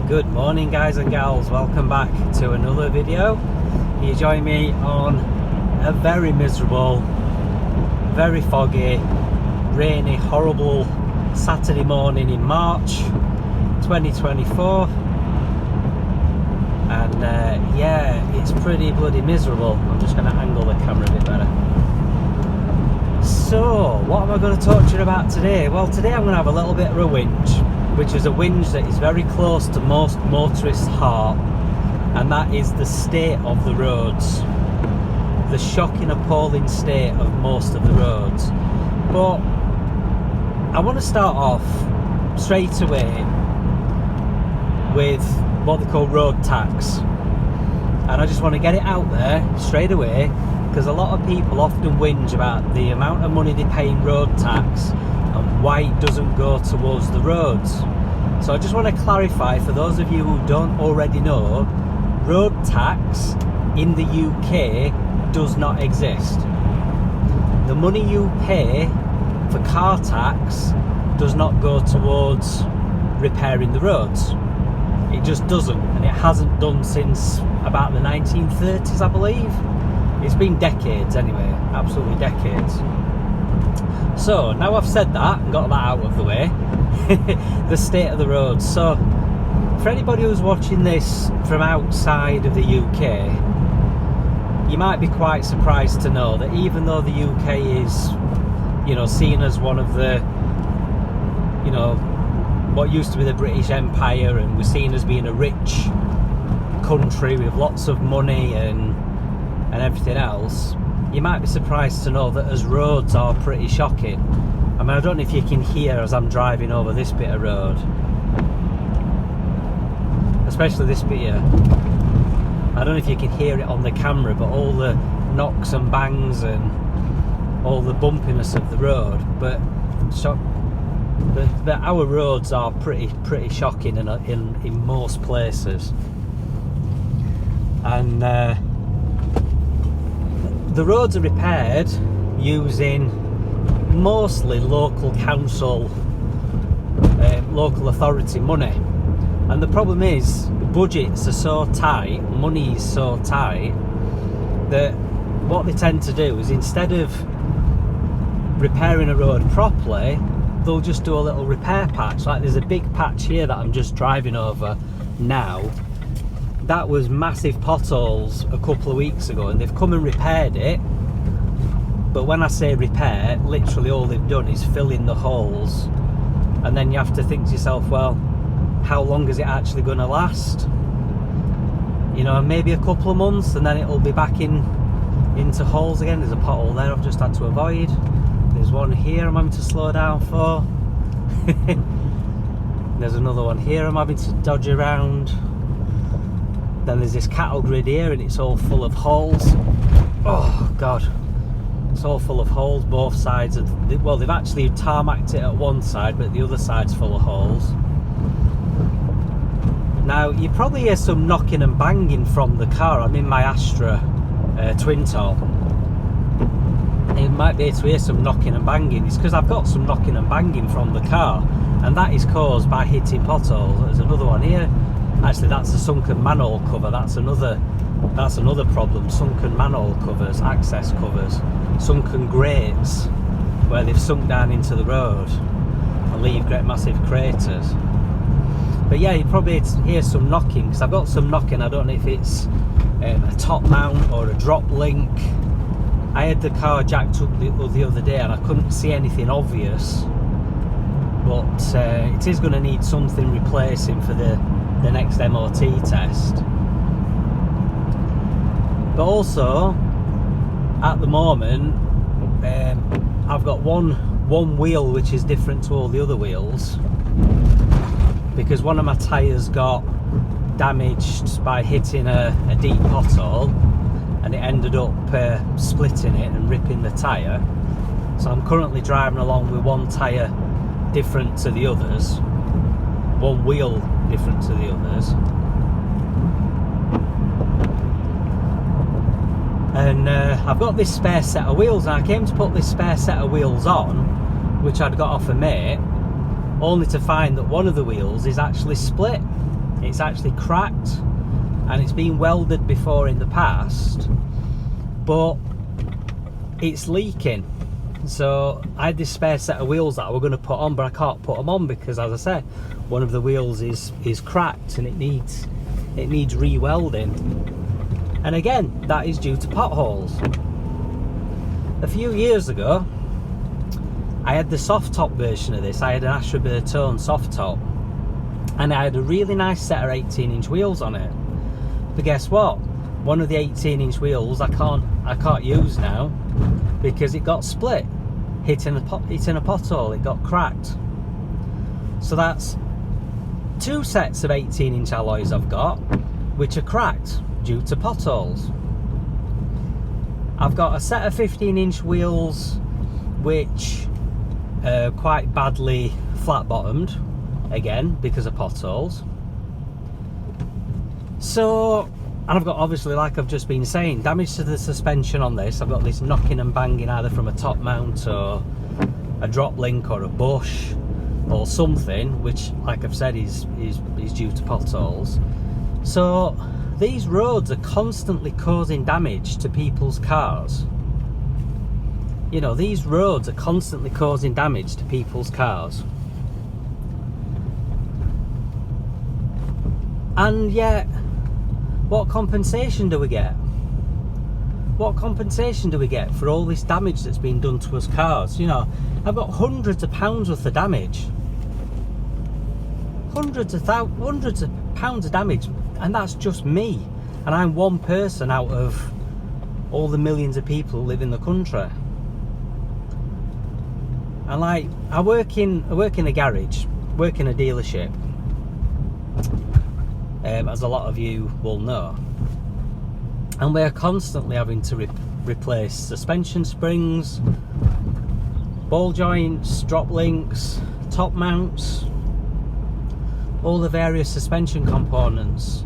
Good morning, guys and gals, welcome back to another video. You join me on a very miserable, very foggy, rainy, horrible Saturday morning in March 2024, and yeah, it's pretty bloody miserable. I'm just going to angle the camera a bit better. So what am I going to talk to you about today? Well, today I'm going to have a little bit of a whinge, which is a whinge that is very close to most motorists' heart, and that is the state of the roads, the shocking, appalling state of most of the roads. But I want to start off straight away with what they call road tax, and I just want to get it out there straight away, because a lot of people often whinge about the amount of money they pay in road tax and why it doesn't go towards the roads. So I just want to clarify, for those of you who don't already know, road tax in the UK does not exist. The money you pay for car tax does not go towards repairing the roads. It just doesn't, and it hasn't done since about the 1930s, I believe. It's been decades anyway, absolutely decades. So now I've said that and got that out of the way, the state of the roads. So for anybody who's watching this from outside of the UK, you might be quite surprised to know that even though the UK is, you know, seen as one of the, you know, what used to be the British Empire, and we're seen as being a rich country with lots of money and everything else, you might be surprised to know that as roads are pretty shocking. I mean, I don't know if you can hear as I'm driving over this bit of road, especially this bit here. I don't know if you can hear it on the camera, but all the knocks and bangs and all the bumpiness of the road. But our roads are pretty shocking in most places, and the roads are repaired using mostly local council, local authority money. And the problem is, budgets are so tight, money is so tight, that what they tend to do is, instead of repairing a road properly, they'll just do a little repair patch. Like there's a big patch here that I'm just driving over now. That was massive potholes a couple of weeks ago, and they've come and repaired it. But when I say repair, literally all they've done is fill in the holes, and then you have to think to yourself, well, how long is it actually going to last? You know, maybe a couple of months, and then it'll be back into holes again. There's a pothole there I've just had to avoid. There's one here I'm having to slow down for. There's another one here I'm having to dodge around. Then there's this cattle grid here, and it's all full of holes. Oh God, it's all full of holes, both sides of the, well, they've actually tarmacked it at one side, but the other side's full of holes. Now you probably hear some knocking and banging from the car. I'm in my Astra twin tone. You might be able to hear some knocking and banging. It's because I've got some knocking and banging from the car, and that is caused by hitting potholes. There's another one here. Actually, that's a sunken manhole cover. That's another problem. Sunken manhole covers, access covers, sunken grates where they've sunk down into the road and leave great massive craters. But yeah, you probably hear some knocking, because I've got some knocking. I don't know if it's a top mount or a drop link. I had the car jacked up the other day, and I couldn't see anything obvious, but it is going to need something replacing for the next MOT test. But also, at the moment, I've got one wheel which is different to all the other wheels, because one of my tyres got damaged by hitting a deep pothole, and it ended up splitting it and ripping the tyre. So I'm currently driving along with one tyre different to the others, one wheel different to the others, and I've got this spare set of wheels, and I came to put this spare set of wheels on, which I'd got off a mate, only to find that one of the wheels is actually split It's actually cracked, and it's been welded before in the past, but it's leaking. So I had this spare set of wheels that I were going to put on, but I can't put them on because, as I said, one of the wheels is cracked and it needs re-welding. And again, that is due to potholes. A few years ago, I had the soft top version of this. I had an Astra Bertone soft top, and I had a really nice set of 18-inch wheels on it. But guess what? One of the 18-inch wheels I can't use now because it got split, hitting a pothole. It got cracked. So that's 2 sets of 18-inch alloys I've got, which are cracked due to potholes. I've got a set of 15-inch wheels which are quite badly flat-bottomed, again because of potholes. So, and I've got, obviously, like I've just been saying, damage to the suspension on this. I've got this knocking and banging either from a top mount or a drop link or a bush or something, which, like I've said, is due to potholes. So these roads are constantly causing damage to people's cars. You know, these roads are constantly causing damage to people's cars. And yet, what compensation do we get? What compensation do we get for all this damage that's been done to us cars? You know, I've got hundreds of pounds worth of damage. Hundreds of pounds of damage, and that's just me. And I'm one person out of all the millions of people who live in the country. And like, I work in a garage, work in a dealership, as a lot of you will know. And we're constantly having to replace suspension springs, ball joints, drop links, top mounts, all the various suspension components.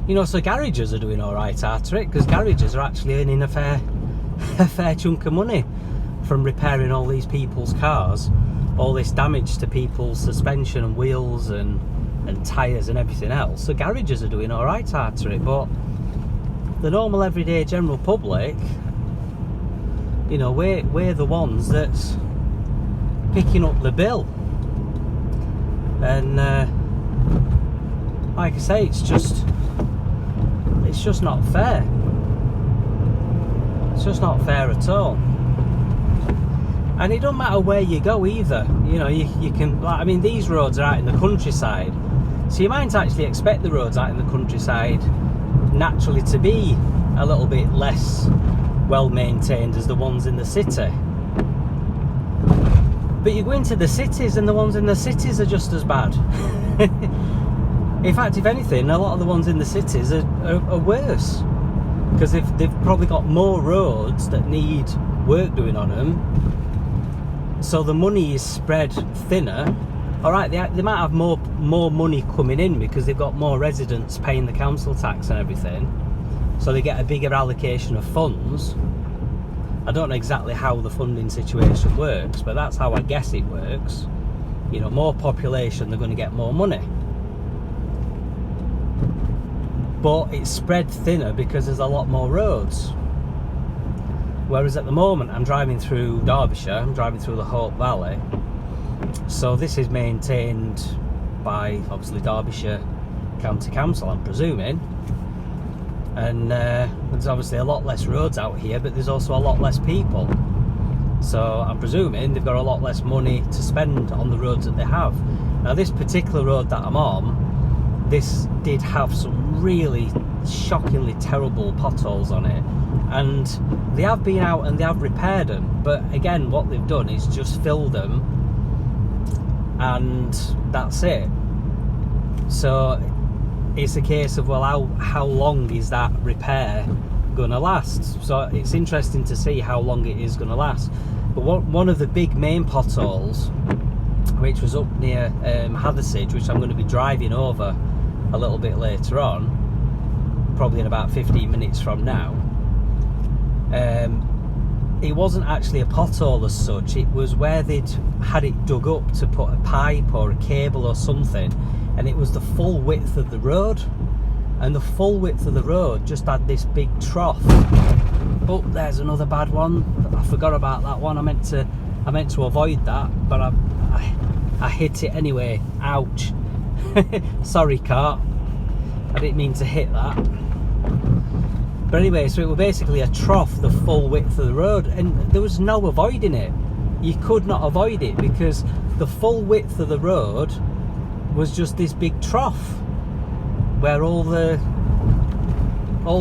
You know, so garages are doing all right after it, because garages are actually earning a fair chunk of money from repairing all these people's cars, all this damage to people's suspension and wheels and tyres and everything else. So garages are doing all right after it, but the normal everyday general public, you know, we're the ones that's picking up the bill. And like I say, it's just not fair. It's just not fair at all. And it don't matter where you go either. You know, you can, I mean, these roads are out in the countryside, so you might actually expect the roads out in the countryside naturally to be a little bit less well maintained as the ones in the city. But you go into the cities and the ones in the cities are just as bad. In fact, if anything, a lot of the ones in the cities are worse, because they've probably got more roads that need work doing on them, so the money is spread thinner. All right, they might have more money coming in because they've got more residents paying the council tax and everything, so they get a bigger allocation of funds. I don't know exactly how the funding situation works, but that's how I guess it works. You know, more population, they're going to get more money. But it's spread thinner because there's a lot more roads. Whereas at the moment, I'm driving through Derbyshire, I'm driving through the Hope Valley. So this is maintained by, obviously, Derbyshire County Council, I'm presuming. And there's obviously a lot less roads out here, but there's also a lot less people. So I'm presuming they've got a lot less money to spend on the roads that they have. Now, this particular road that I'm on, this did have some really shockingly terrible potholes on it. And they have been out and they have repaired them. But again, what they've done is just filled them, and that's it. So it's a case of, well, how long is that repair gonna last? So it's interesting to see how long it is gonna last. But one of the big main potholes, which was up near Hathersage, which I'm going to be driving over a little bit later on, probably in about 15 minutes from now, it wasn't actually a pothole as such. It was where they'd had it dug up to put a pipe or a cable or something, and it was the full width of the road, and the full width of the road just had this big trough. Oh, there's another bad one. I forgot about that one. I meant to avoid that, but I hit it anyway. Ouch. Sorry, car. I didn't mean to hit that. But anyway, so it was basically a trough the full width of the road, and there was no avoiding it. You could not avoid it because the full width of the road was just this big trough where all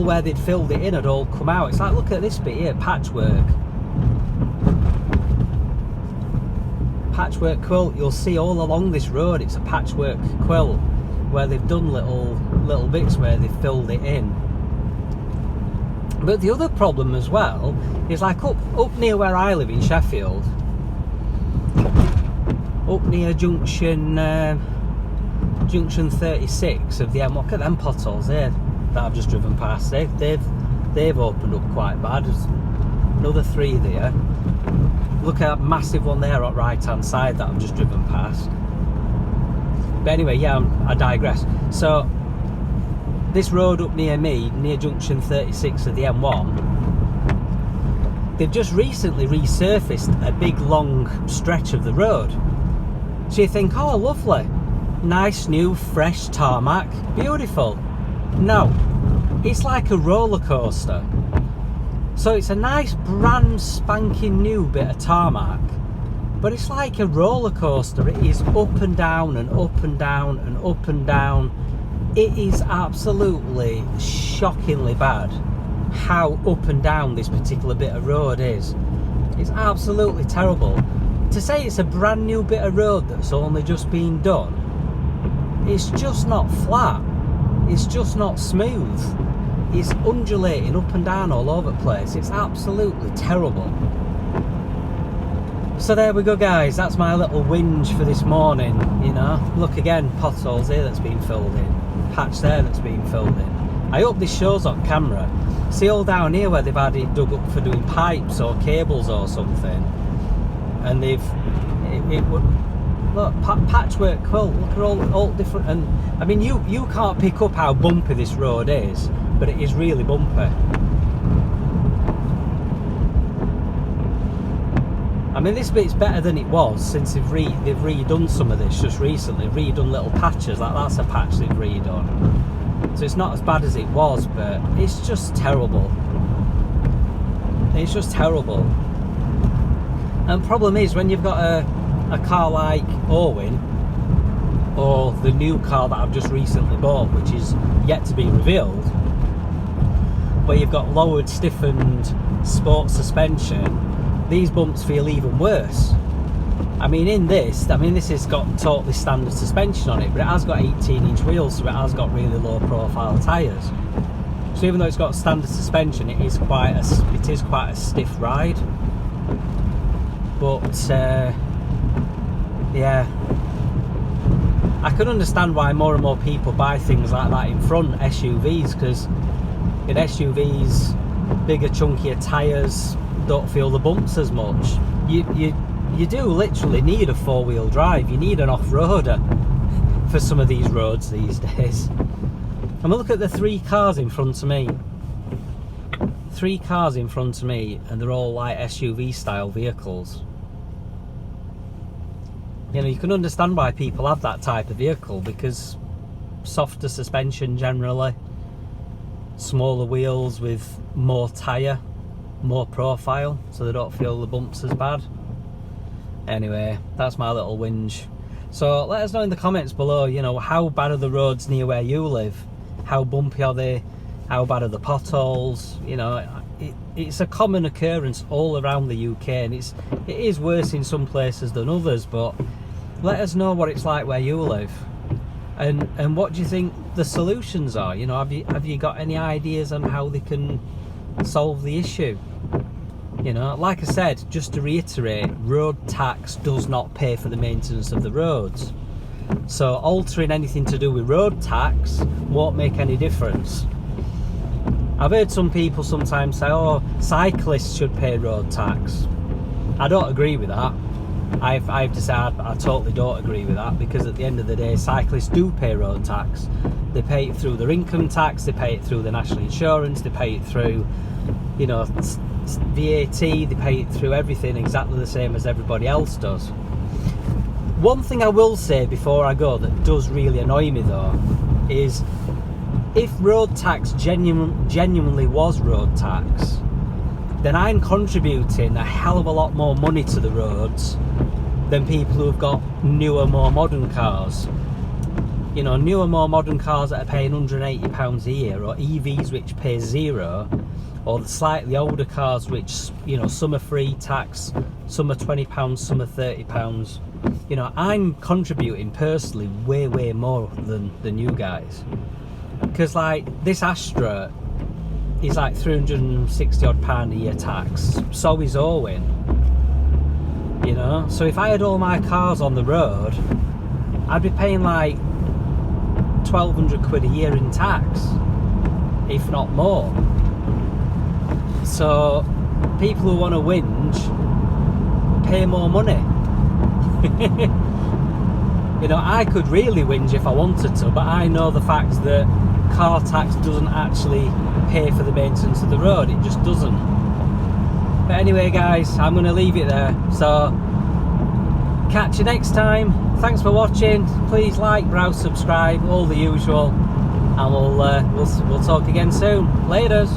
where they'd filled it in had all come out. It's like, look at this bit here, patchwork quilt. You'll see all along this road it's a patchwork quilt where they've done little bits where they've filled it in. But the other problem as well is like up near where I live in Sheffield, up near junction 36 of the M1. Look at them potholes there that I've just driven past. They've opened up quite bad. There's another 3 there. Look at that massive one there on the right hand side that I've just driven past. But anyway, yeah, I digress. So this road up near me, near junction 36 of the M1, they've just recently resurfaced a big long stretch of the road. So you think, oh lovely, nice new fresh tarmac, beautiful. No, it's like a roller coaster. So it's a nice brand spanking new bit of tarmac, but it's like a roller coaster. It is up and down and up and down and up and down. It is absolutely shockingly bad how up and down this particular bit of road is. It's absolutely terrible. To say it's a brand new bit of road that's only just been done, it's just not flat, it's just not smooth, it's undulating up and down all over the place. It's absolutely terrible. So there we go guys, that's my little whinge for this morning. You know, look again, potholes here that's been filled in, patch there that's been filled in. I hope this shows on camera. See all down here where they've had it dug up for doing pipes or cables or something, and it would look, patchwork quilt. Look at all different, and I mean you can't pick up how bumpy this road is, but it is really bumpy. I mean, this bit's better than it was since they've redone some of this just recently. Redone little patches, like that's a patch they've redone. So it's not as bad as it was, but it's just terrible. It's just terrible. And the problem is when you've got a car like Owen, or the new car that I've just recently bought, which is yet to be revealed, where you've got lowered, stiffened sport suspension, these bumps feel even worse. I mean, this has got totally standard suspension on it, but it has got 18-inch wheels, so it has got really low profile tyres. So even though it's got standard suspension, it is quite a stiff ride. But yeah, I can understand why more and more people buy things like that in front, SUVs, because in SUVs, bigger chunkier tyres don't feel the bumps as much. You do literally need a 4-wheel drive. You need an off-roader for some of these roads these days. And look at the 3 cars in front of me. 3 cars in front of me, and they're all like SUV style vehicles. You know, you can understand why people have that type of vehicle, because softer suspension generally, smaller wheels with more tyre, more profile, so they don't feel the bumps as bad. Anyway, that's my little whinge. So let us know in the comments below, you know, how bad are the roads near where you live? How bumpy are they? How bad are the potholes? You know, it's a common occurrence all around the UK, and it is worse in some places than others, but let us know what it's like where you live. And what do you think the solutions are? You know, have you got any ideas on how they can solve the issue? You know, like I said, just to reiterate, road tax does not pay for the maintenance of the roads. So altering anything to do with road tax won't make any difference. I've heard some people sometimes say, oh, cyclists should pay road tax. I don't agree with that. I've decided I totally don't agree with that, because at the end of the day, cyclists do pay road tax. They pay it through their income tax, they pay it through their national insurance, they pay it through, you know, VAT, they pay it through everything exactly the same as everybody else does. One thing I will say before I go that does really annoy me though is, if road tax genuinely was road tax, then I'm contributing a hell of a lot more money to the roads than people who have got newer, more modern cars. You know, newer, more modern cars that are paying £180 a year, or EVs which pay zero, or the slightly older cars which, you know, some are free tax, some are £20, some are £30. You know, I'm contributing personally way more than you guys. Because like this Astra is like £360 odd a year tax, so is Owen. You know, so if I had all my cars on the road, I'd be paying like 1,200 quid a year in tax, if not more. So people who want to whinge, pay more money. You know, I could really whinge if I wanted to, but I know the fact that car tax doesn't actually pay for the maintenance of the road. It just doesn't. But anyway guys, I'm going to leave it there. So catch you next time. Thanks for watching. Please like, browse, subscribe, all the usual, and we'll talk again soon. Laters.